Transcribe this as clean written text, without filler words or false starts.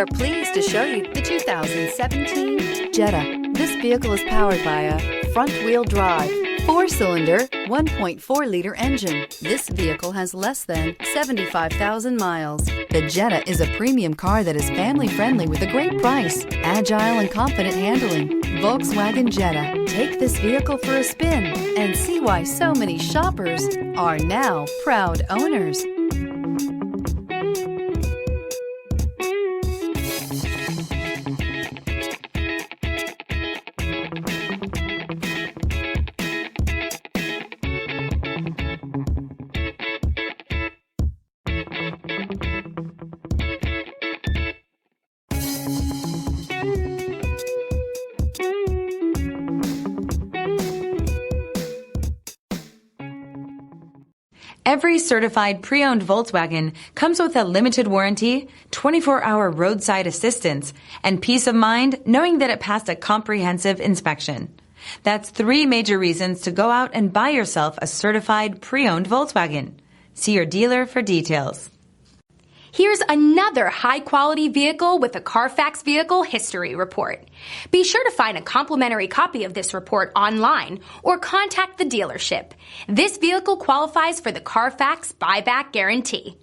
are pleased to show you the 2017 Jetta. This vehicle is powered by a front-wheel drive, 4-cylinder, 1.4-liter engine. This vehicle has less than 75,000 miles. The Jetta is a premium car that is family-friendly with a great price, agile and confident handling. Volkswagen Jetta. Take this vehicle for a spin and see why so many shoppers are now proud owners. Every certified pre-owned Volkswagen comes with a limited warranty, 24-hour roadside assistance, and peace of mind knowing that it passed a comprehensive inspection. That's 3 major reasons to go out and buy yourself a certified pre-owned Volkswagen. See your dealer for details. Here's another high-quality vehicle with a Carfax Vehicle History Report. Be sure to find a complimentary copy of this report online or contact the dealership. This vehicle qualifies for the Carfax Buyback Guarantee.